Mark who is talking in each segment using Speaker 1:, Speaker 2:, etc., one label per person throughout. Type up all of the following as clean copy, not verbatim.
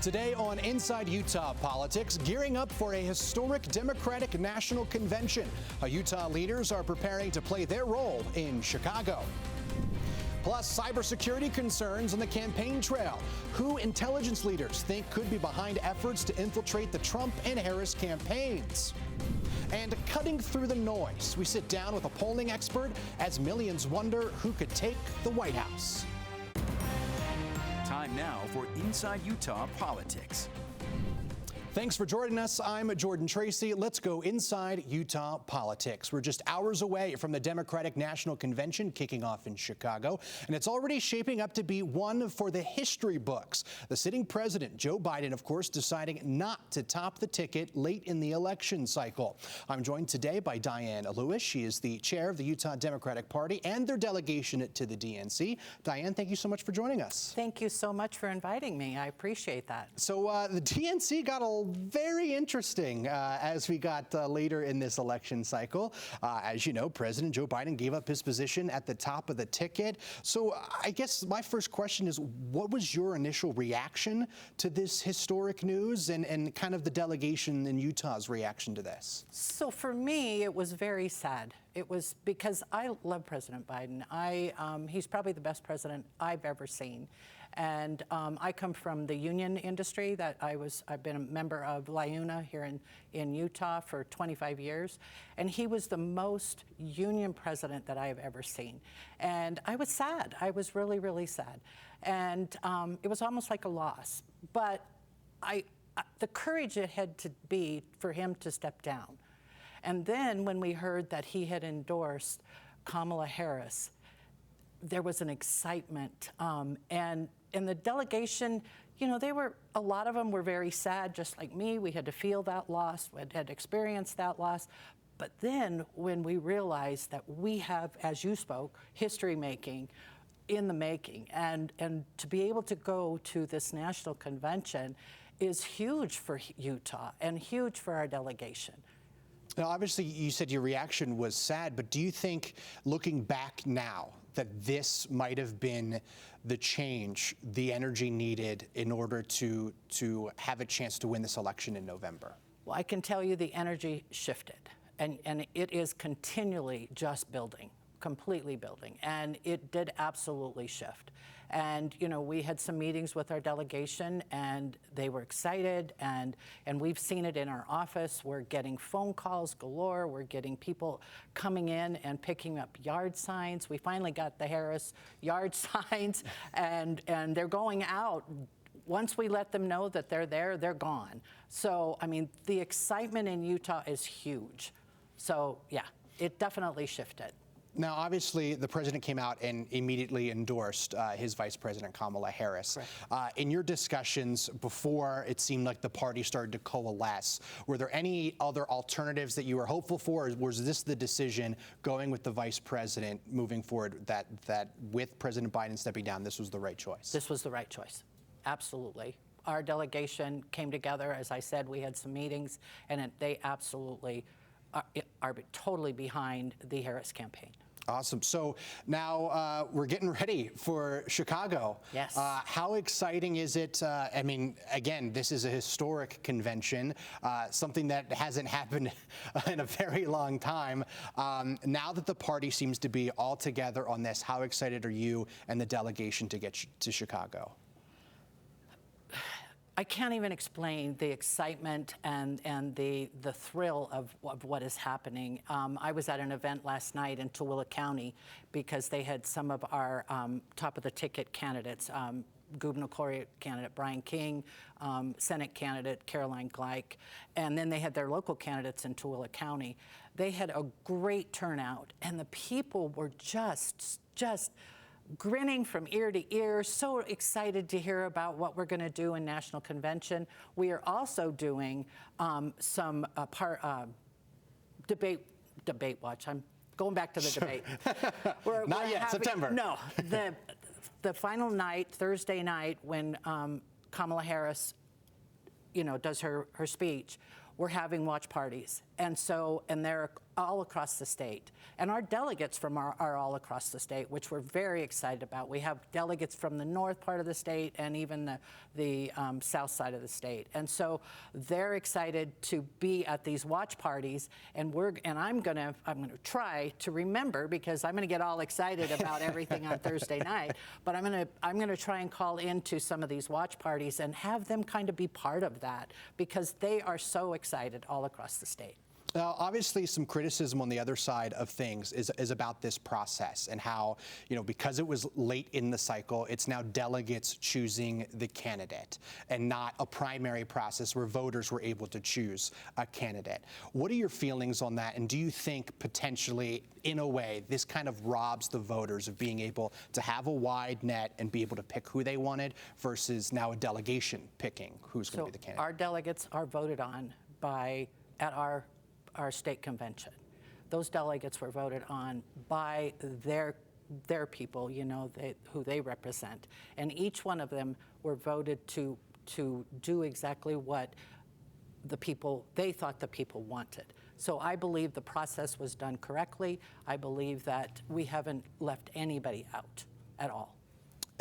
Speaker 1: Today on Inside Utah Politics, gearing up for a historic Democratic National Convention. How Utah leaders are preparing to play their role in Chicago. Plus, cybersecurity concerns on the campaign trail. Who intelligence leaders think could be behind efforts to infiltrate the Trump and Harris campaigns. And cutting through the noise, we sit down with a polling expert as millions wonder who could take the White House.
Speaker 2: Time now for Inside Utah Politics.
Speaker 1: Thanks for joining us. I'm Jordan Tracy. Let's go inside Utah politics. We're just hours away from the Democratic National Convention kicking off in Chicago, and it's already shaping up to be one for the history books. The sitting president, Joe Biden, of course, deciding not to top the ticket late in the election cycle. I'm joined today by Diane Lewis. She is the chair of the Utah Democratic Party and their delegation to the DNC. Diane, thank you so much for joining us.
Speaker 3: Thank you so much for inviting me. I appreciate that.
Speaker 1: So the DNC got very interesting as we got later in this election cycle. As you know, President Joe Biden gave up his position at the top of the ticket. So I guess my first question is, what was your initial reaction to this historic news and kind of the delegation in Utah's reaction to this?
Speaker 3: So for me, it was very sad. It was because I love President Biden. He's probably the best president I've ever seen. And I come from the union industry. I've been a member of LIUNA here in Utah for 25 years. And he was the most union president that I have ever seen. And I was sad. I was really, really sad. And it was almost like a loss. But the courage it had to be for him to step down. And then when we heard that he had endorsed Kamala Harris, there was an excitement. And the delegation, you know, a lot of them were very sad, just like me. We had to feel that loss, we had experienced that loss. But then when we realized that we have, as you spoke, history making in the making, and to be able to go to this national convention is huge for Utah and huge for our delegation.
Speaker 1: Now, obviously, you said your reaction was sad, but do you think, looking back now, that this might have been the change, the energy needed in order to have a chance to win this election in November?
Speaker 3: Well, I can tell you the energy shifted, and it is continually just building, completely building, and it did absolutely shift. And, you know, we had some meetings with our delegation, and they were excited, and we've seen it in our office. We're getting phone calls galore. We're getting people coming in and picking up yard signs. We finally got the Harris yard signs, and they're going out. Once we let them know that they're there, they're gone. So, I mean, the excitement in Utah is huge. So, yeah, it definitely shifted.
Speaker 1: Now, obviously, the president came out and immediately endorsed his vice president, Kamala Harris. Right. In your discussions before it seemed like the party started to coalesce, were there any other alternatives that you were hopeful for, or was this the decision going with the vice president moving forward that with President Biden stepping down, this was the right choice?
Speaker 3: This was the right choice. Absolutely. Our delegation came together. As I said, we had some meetings, and they absolutely are totally behind the Harris campaign.
Speaker 1: Awesome. So now we're getting ready for Chicago.
Speaker 3: Yes.
Speaker 1: How exciting is it? I mean, again, this is a historic convention, something that hasn't happened in a very long time. Now that the party seems to be all together on this, how excited are you and the delegation to get to Chicago?
Speaker 3: I can't even explain the excitement and the thrill of what is happening. I was at an event last night in Tooele County because they had some of our top of the ticket candidates, gubernatorial candidate Brian King, Senate candidate Caroline Gleich, and then they had their local candidates in Tooele County. They had a great turnout, and the people were just grinning from ear to ear, so excited to hear about what we're going to do in National Convention. We are also doing some debate watch. I'm going back to the debate.
Speaker 1: Not yet, September.
Speaker 3: No, the final night, Thursday night, when Kamala Harris, you know, does her speech, we're having watch parties. And they're all across the state. And our delegates from are all across the state, which we're very excited about. We have delegates from the north part of the state and even the south side of the state. And so they're excited to be at these watch parties, and I'm gonna try to remember, because I'm gonna get all excited about everything on Thursday night, but I'm gonna try and call into some of these watch parties and have them kind of be part of that, because they are so excited all across the state.
Speaker 1: Now, obviously, some criticism on the other side of things is about this process and how, because it was late in the cycle, it's now delegates choosing the candidate and not a primary process where voters were able to choose a candidate. What are your feelings on that? And do you think potentially, in a way, this kind of robs the voters of being able to have a wide net and be able to pick who they wanted versus now a delegation picking who's going to be the candidate?
Speaker 3: Our delegates are voted on at our state convention. Those delegates were voted on by their people, who they represent, and each one of them were voted to do exactly what they thought the people wanted. So I believe the process was done correctly. I believe that we haven't left anybody out at all.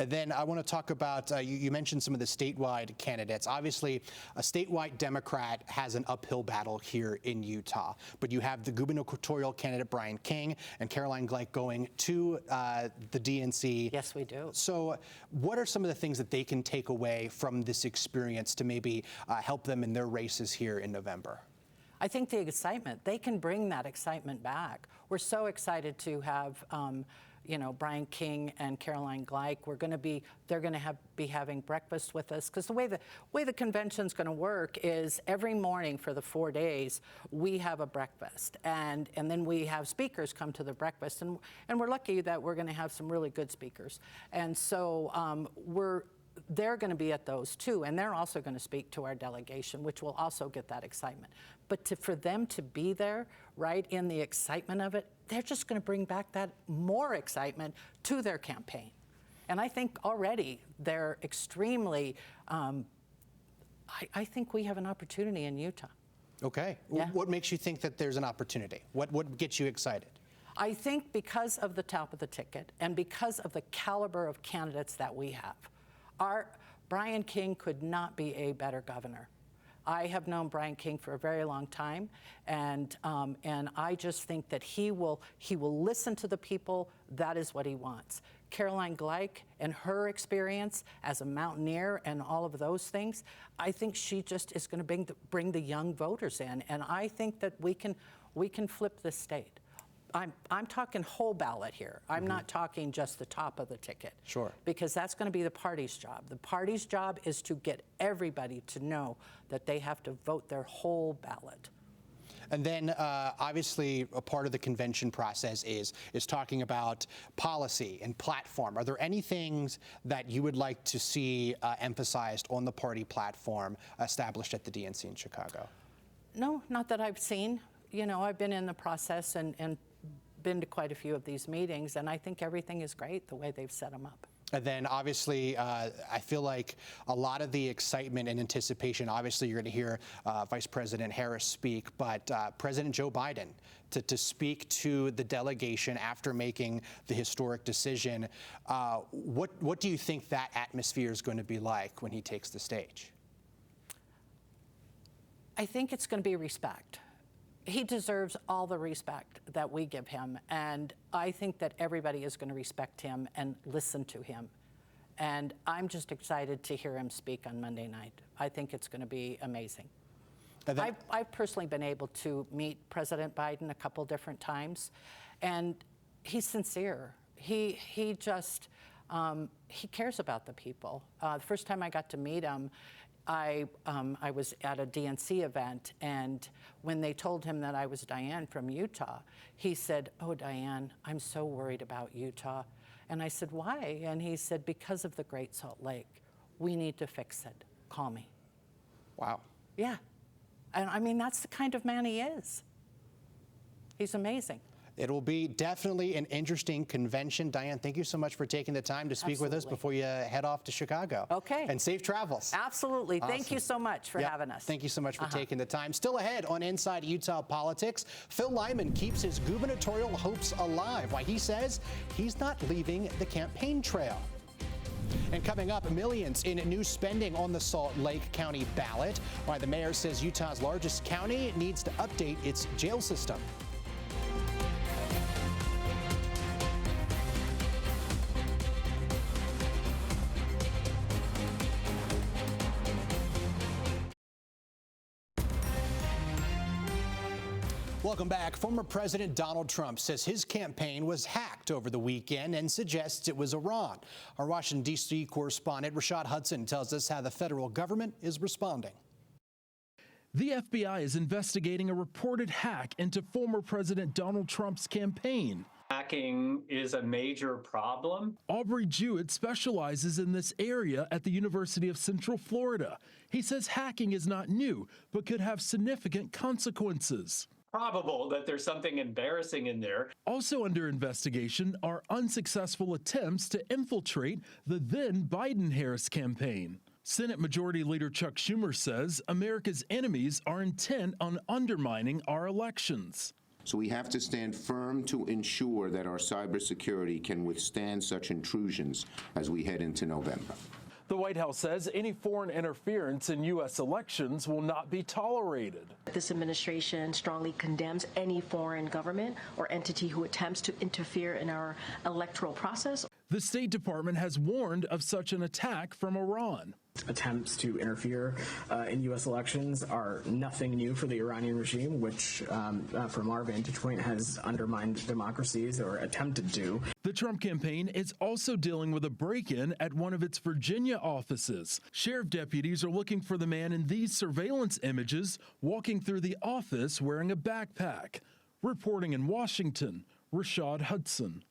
Speaker 1: And then I want to talk about, you mentioned some of the statewide candidates. Obviously, a statewide Democrat has an uphill battle here in Utah, but you have the gubernatorial candidate Brien King and Caroline Gleick going to the DNC.
Speaker 3: Yes, we do.
Speaker 1: So what are some of the things that they can take away from this experience to maybe help them in their races here in November?
Speaker 3: I think the excitement, they can bring that excitement back. We're so excited to have Brien King and Caroline Gleick. They're going to be having breakfast with us, because the way the convention's going to work is every morning for the 4 days we have a breakfast, and then we have speakers come to the breakfast, and we're lucky that we're going to have some really good speakers, and so they're going to be at those too, and they're also going to speak to our delegation, which will also get that excitement. But for them to be there, right in the excitement of it, they're just going to bring back that more excitement to their campaign. And I think already they're extremely, I think we have an opportunity in Utah.
Speaker 1: Okay.
Speaker 3: Yeah.
Speaker 1: What makes you think that there's an opportunity? What gets you excited?
Speaker 3: I think because of the top of the ticket and because of the caliber of candidates that we have. Brien King could not be a better governor. I have known Brien King for a very long time, and I just think that he will listen to the people. That is what he wants. Caroline Gleick and her experience as a mountaineer and all of those things, I think she just is going to bring the young voters in, and I think that we can flip this state. I'm talking whole ballot here. I'm not talking just the top of the ticket.
Speaker 1: Sure.
Speaker 3: Because that's going to be the party's job. The party's job is to get everybody to know that they have to vote their whole ballot.
Speaker 1: And then, obviously, a part of the convention process is talking about policy and platform. Are there any things that you would like to see emphasized on the party platform established at the DNC in Chicago?
Speaker 3: No, not that I've seen. I've been in the process and been to quite a few of these meetings, and I think everything is great the way they've set them up.
Speaker 1: And then obviously, I feel like a lot of the excitement and anticipation, obviously you're going to hear Vice President Harris speak, but President Joe Biden to speak to the delegation after making the historic decision. What do you think that atmosphere is going to be like when he takes the stage?
Speaker 3: I think it's going to be respect. He deserves all the respect that we give him, and I think that everybody is going to respect him and listen to him. And I'm just excited to hear him speak on Monday night. I think it's going to be amazing. I've personally been able to meet President Biden a couple different times, and he's sincere. He just, he cares about the people. The first time I got to meet him, I was at a DNC event, and when they told him that I was Diane from Utah, he said, "Oh, Diane, I'm so worried about Utah." And I said, "Why?" And he said, "Because of the Great Salt Lake. We need to fix it. Call me."
Speaker 1: Wow.
Speaker 3: Yeah. And I mean, that's the kind of man he is. He's amazing.
Speaker 1: It will be definitely an interesting convention. Diane, thank you so much for taking the time to speak with us before you head off to Chicago.
Speaker 3: Okay.
Speaker 1: And safe travels.
Speaker 3: Absolutely.
Speaker 1: Awesome.
Speaker 3: Thank you so much for having us.
Speaker 1: Thank you so much for taking the time. Still ahead on Inside Utah Politics, Phil Lyman keeps his gubernatorial hopes alive. Why he says he's not leaving the campaign trail. And coming up, millions in new spending on the Salt Lake County ballot. Why the mayor says Utah's largest county needs to update its jail system. Welcome back. Former President Donald Trump says his campaign was hacked over the weekend and suggests it was Iran. Our Washington, D.C. correspondent Rashad Hudson tells us how the federal government is responding.
Speaker 4: The FBI is investigating a reported hack into former President Donald Trump's campaign.
Speaker 5: Hacking is a major problem.
Speaker 4: Aubrey Jewett specializes in this area at the University of Central Florida. He says hacking is not new, but could have significant consequences.
Speaker 5: Probable that there's something embarrassing in there.
Speaker 4: Also under investigation are unsuccessful attempts to infiltrate the then Biden-Harris campaign. Senate Majority Leader Chuck Schumer says America's enemies are intent on undermining our elections.
Speaker 6: So we have to stand firm to ensure that our cybersecurity can withstand such intrusions as we head into November.
Speaker 4: The White House says any foreign interference in U.S. elections will not be tolerated.
Speaker 7: This administration strongly condemns any foreign government or entity who attempts to interfere in our electoral process.
Speaker 4: The State Department has warned of such an attack from Iran.
Speaker 8: Attempts to interfere in U.S. elections are nothing new for the Iranian regime, which, from our vantage point, has undermined democracies or attempted to.
Speaker 4: The Trump campaign is also dealing with a break-in at one of its Virginia offices. Sheriff deputies are looking for the man in these surveillance images walking through the office wearing a backpack. Reporting in Washington, Rashad Hudson.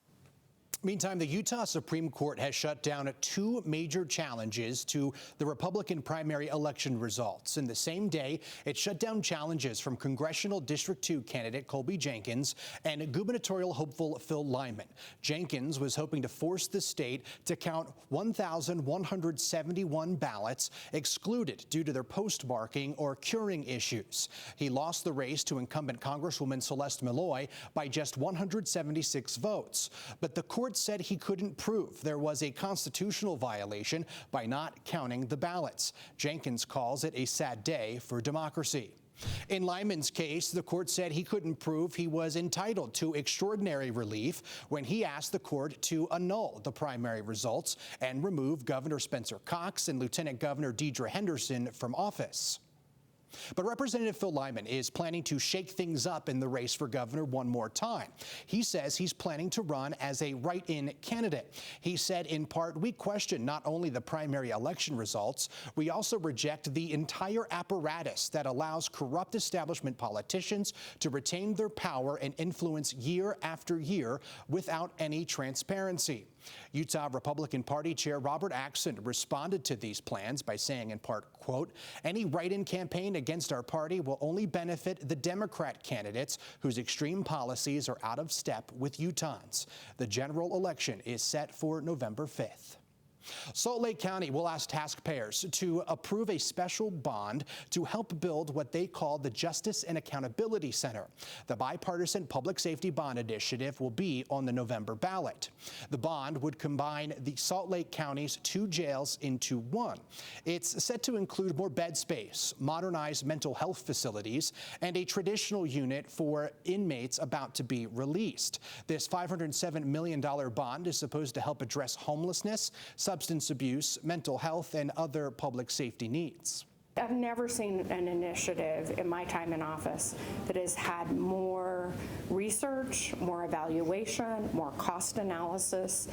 Speaker 1: Meantime, the Utah Supreme Court has shut down two major challenges to the Republican primary election results. In the same day, it shut down challenges from Congressional District 2 candidate Colby Jenkins and gubernatorial hopeful Phil Lyman. Jenkins was hoping to force the state to count 1,171 ballots excluded due to their postmarking or curing issues. He lost the race to incumbent Congresswoman Celeste Malloy by just 176 votes. But the court said he couldn't prove there was a constitutional violation by not counting the ballots. Jenkins calls it a sad day for democracy. In Lyman's case, the court said he couldn't prove he was entitled to extraordinary relief when he asked the court to annul the primary results and remove Governor Spencer Cox and Lieutenant Governor Deidre Henderson from office. But Representative Phil Lyman is planning to shake things up in the race for governor one more time. He says he's planning to run as a write-in candidate. He said, in part, we question not only the primary election results, we also reject the entire apparatus that allows corrupt establishment politicians to retain their power and influence year after year without any transparency. Utah Republican Party Chair Robert Axson responded to these plans by saying, in part, quote, any write-in campaign against our party will only benefit the Democrat candidates whose extreme policies are out of step with Utahns. The general election is set for November 5th. Salt Lake County will ask taxpayers to approve a special bond to help build what they call the Justice and Accountability Center. The bipartisan public safety bond initiative will be on the November ballot. The bond would combine the Salt Lake County's two jails into one. It's set to include more bed space, modernized mental health facilities, and a traditional unit for inmates about to be released. This $507 million bond is supposed to help address homelessness, substance abuse, mental health, and other public safety needs.
Speaker 9: I've never seen an initiative in my time in office that has had more research, more evaluation, more cost analysis.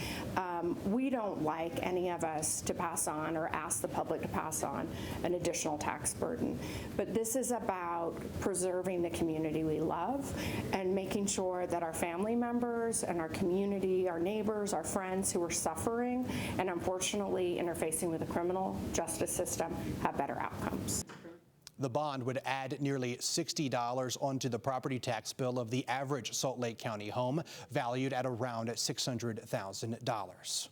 Speaker 9: We don't like any of us to pass on or ask the public to pass on an additional tax burden. But this is about preserving the community we love and making sure that our family members and our community, our neighbors, our friends who are suffering and unfortunately interfacing with the criminal justice system have better outcomes.
Speaker 1: The bond would add nearly $60 onto the property tax bill of the average Salt Lake County home, valued at around $600,000.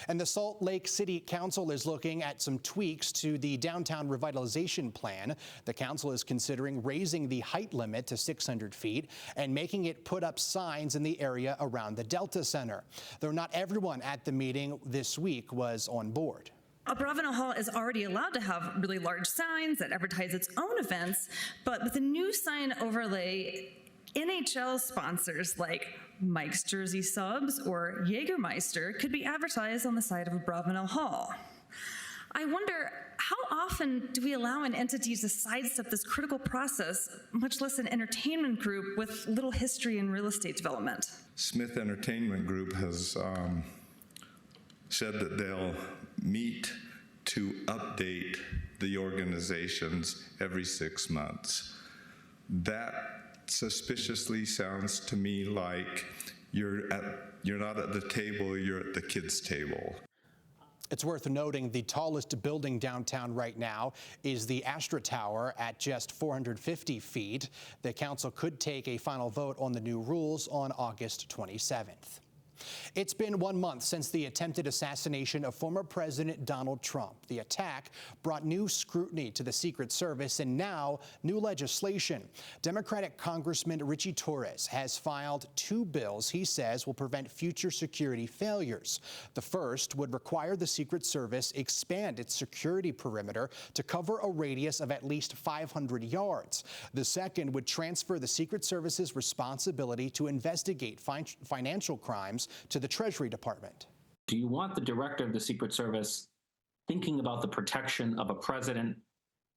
Speaker 1: And the Salt Lake City Council is looking at some tweaks to the downtown revitalization plan. The council is considering raising the height limit to 600 feet and making it put up signs in the area around the Delta Center. Though not everyone at the meeting this week was on board.
Speaker 10: Abravanel Hall is already allowed to have really large signs that advertise its own events, but with a new sign overlay, NHL sponsors like Mike's Jersey Subs or Jägermeister could be advertised on the side of Abravanel Hall. I wonder, how often do we allow an entity to sidestep this critical process, much less an entertainment group with little history in real estate development?
Speaker 11: Smith Entertainment Group has said that they'll meet to update the organizations every 6 months. That suspiciously sounds to me like you're not at the table, you're at the kids' table.
Speaker 1: It's worth noting the tallest building downtown right now is the Astra Tower at just 450 feet. The council could take a final vote on the new rules on August 27th. It's been 1 month since the attempted assassination of former President Donald Trump. The attack brought new scrutiny to the Secret Service and now new legislation. Democratic Congressman Richie Torres has filed 2 bills he says will prevent future security failures. The first would require the Secret Service expand its security perimeter to cover a radius of at least 500 yards. The second would transfer the Secret Service's responsibility to investigate financial crimes to the Treasury Department.
Speaker 12: Do you want the director of the Secret Service thinking about the protection of a president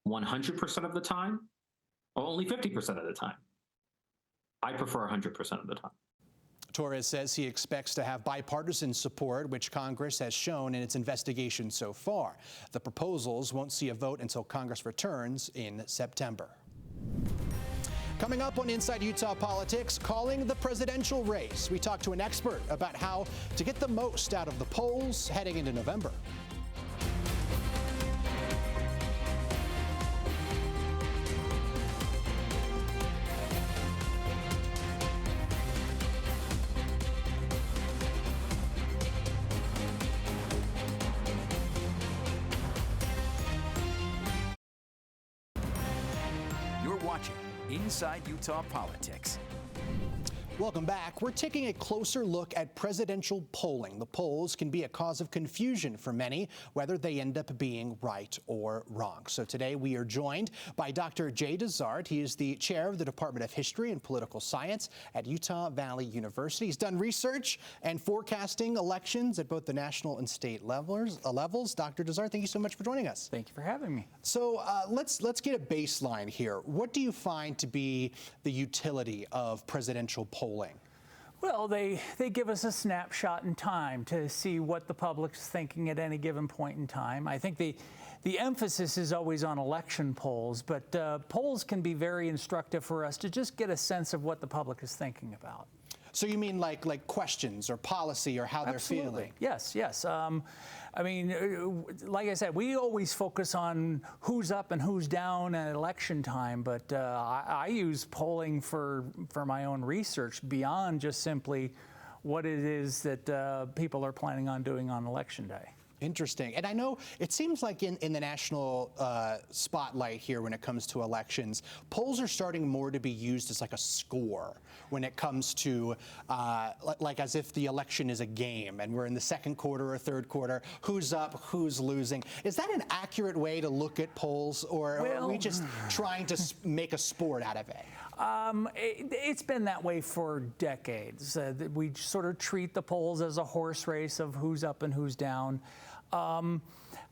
Speaker 12: 100% of the time or only 50% of the time? I prefer 100% of the time.
Speaker 1: Torres says he expects to have bipartisan support, which Congress has shown in its investigation so far. The proposals won't see a vote until Congress returns in September. Coming up on Inside Utah Politics, calling the presidential race. We talk to an expert about how to get the most out of the polls heading into November.
Speaker 2: You're watching Inside Utah Politics.
Speaker 1: Welcome back. We're taking a closer look at presidential polling. The polls can be a cause of confusion for many, whether they end up being right or wrong. So today we are joined by Dr. Jay Dezart. He is the chair of the Department of History and Political Science at Utah Valley University. He's done research and forecasting elections at both the national and state levels. Dr. Dezart, thank you so much for joining us.
Speaker 13: Thank you for having me.
Speaker 1: So let's get a baseline here. What do you find to be the utility of presidential polling?
Speaker 13: Well, they give us a snapshot in time to see what the public's thinking at any given point in time. I think the emphasis is always on election polls, but polls can be very instructive for us to just get a sense of what the public is thinking about.
Speaker 1: So you mean like questions or policy or how they're feeling?
Speaker 13: Yes. I mean, like I said, we always focus on who's up and who's down at election time, but I use polling for my own research beyond just simply what it is that people are planning on doing on election day.
Speaker 1: Interesting. And I know it seems like in the national spotlight here when it comes to elections, polls are starting more to be used as like a score when it comes to like as if the election is a game and we're in the second quarter or third quarter, who's up, who's losing. Is that an accurate way to look at polls, or are we just trying to make a sport out of it?
Speaker 13: It's been that way for decades. We sort of treat the polls as a horse race of who's up and who's down.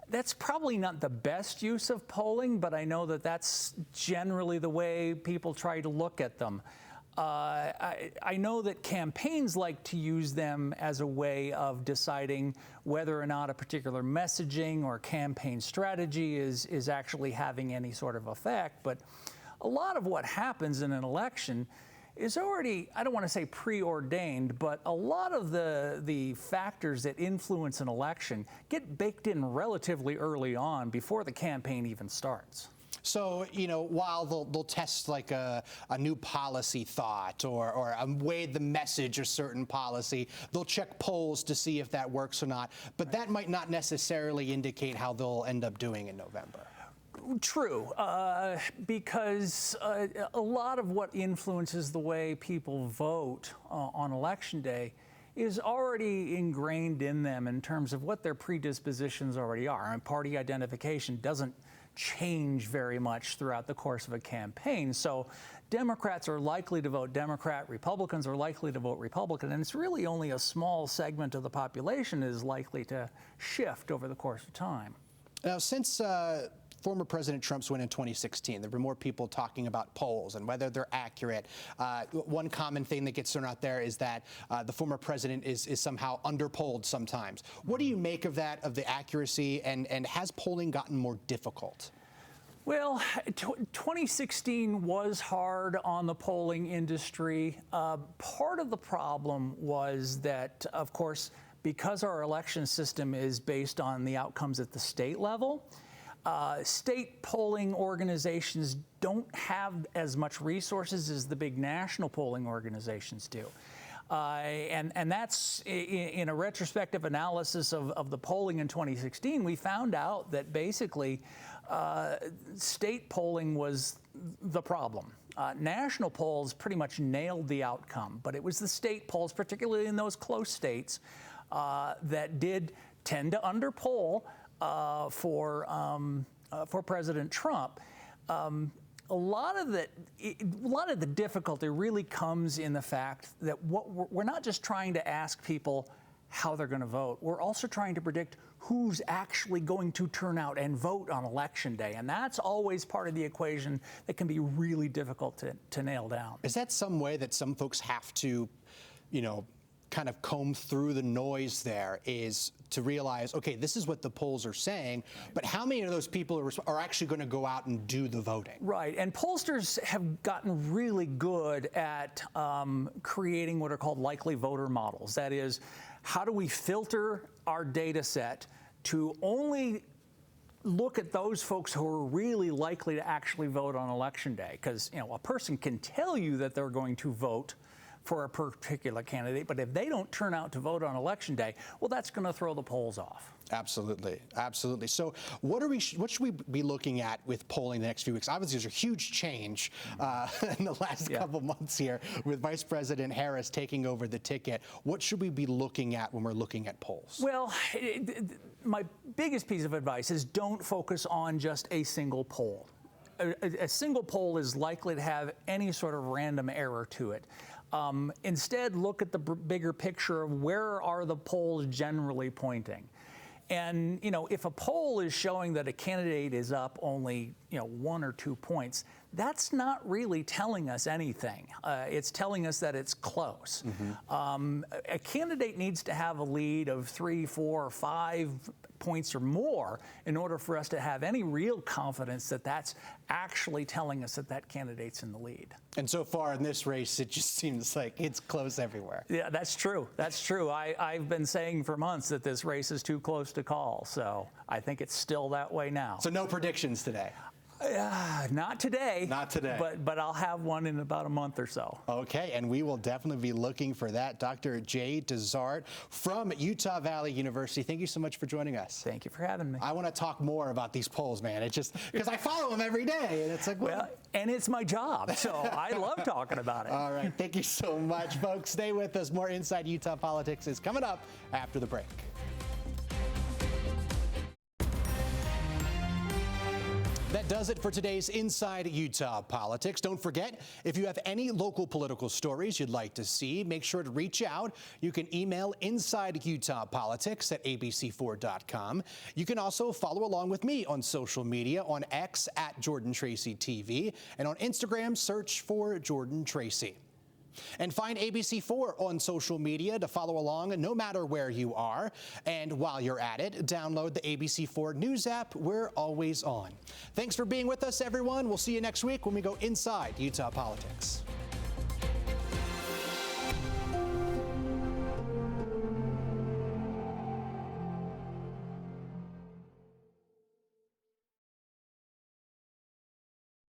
Speaker 13: That's probably not the best use of polling, but I know that that's generally the way people try to look at them. I know that campaigns like to use them as a way of deciding whether or not a particular messaging or campaign strategy is actually having any sort of effect, but a lot of what happens in an election is already, I don't want to say preordained, but a lot of the factors that influence an election get baked in relatively early on before the campaign even starts.
Speaker 1: So, you know, while they'll test like a new policy thought or weigh the message of certain policy, they'll check polls to see if that works or not. But that might not necessarily indicate how they'll end up doing in November.
Speaker 13: True, because a lot of what influences the way people vote on Election Day is already ingrained in them in terms of what their predispositions already are. And party identification doesn't change very much throughout the course of a campaign. So Democrats are likely to vote Democrat, Republicans are likely to vote Republican, and it's really only a small segment of the population is likely to shift over the course of time.
Speaker 1: Now, since former President Trump's win in 2016, there were more people talking about polls and whether they're accurate. One common thing that gets thrown out there is that the former president is somehow underpolled sometimes. What do you make of that, of the accuracy, and has polling gotten more difficult?
Speaker 13: Well, 2016 was hard on the polling industry. Part of the problem was that, of course, because our election system is based on the outcomes at the state level, state polling organizations don't have as much resources as the big national polling organizations do. And that's, in a retrospective analysis of the polling in 2016, we found out that basically state polling was the problem. National polls pretty much nailed the outcome, but it was the state polls, particularly in those close states, that did tend to underpoll for President Trump. A lot of the difficulty really comes in the fact that we're not just trying to ask people how they're going to vote. We're also trying to predict who's actually going to turn out and vote on Election Day. And that's always part of the equation that can be really difficult to nail down.
Speaker 1: Is that some way that some folks have to, you know, kind of comb through the noise there, is to realize, okay, this is what the polls are saying, but how many of those people are actually going to go out and do the voting? Right,
Speaker 13: and pollsters have gotten really good at creating what are called likely voter models. That is, how do we filter our data set to only look at those folks who are really likely to actually vote on Election Day? Because, you know, a person can tell you that they're going to vote for a particular candidate, but if they don't turn out to vote on Election Day, well, that's going to throw the polls off.
Speaker 1: Absolutely, absolutely. So what should we be looking at with polling the next few weeks? Obviously, there's a huge change in the last couple months here with Vice President Harris taking over the ticket. What should we be looking at when we're looking at polls?
Speaker 13: Well, my biggest piece of advice is don't focus on just a single poll. A single poll is likely to have any sort of random error to it. Instead, look at the bigger picture of where are the polls generally pointing. And, you know, if a poll is showing that a candidate is up only, 1 or 2 points, that's not really telling us anything. It's telling us that it's close. A candidate needs to have a lead of 3, 4, 5 points or more in order for us to have any real confidence that that's actually telling us that that candidate's in the lead.
Speaker 1: And so far in this race, it just seems like it's close everywhere.
Speaker 13: Yeah, that's true. That's true. I've been saying for months that this race is too close to call, so I think it's still that way now.
Speaker 1: So no predictions today?
Speaker 13: Not today.
Speaker 1: Not today.
Speaker 13: But I'll have one in about a month or so.
Speaker 1: Okay, and we will definitely be looking for that. Dr. Jay Dezart from Utah Valley University, thank you so much for joining us.
Speaker 13: Thank you for having me.
Speaker 1: I want to talk more about these polls, man. It's just because I follow them every day, and it's like,
Speaker 13: well, and it's my job, so I love talking about it.
Speaker 1: All right, thank you so much, folks. Stay with us. More Inside Utah Politics is coming up after the break. That does it for today's Inside Utah Politics. Don't forget, if you have any local political stories you'd like to see, make sure to reach out. You can email InsideUtahPolitics@abc4.com. You can also follow along with me on social media, on X @JordanTracyTV, and on Instagram, search for Jordan Tracy. And find ABC4 on social media to follow along no matter where you are. And while you're at it, download the ABC4 News app. We're always on. Thanks for being with us, everyone. We'll see you next week when we go Inside Utah Politics.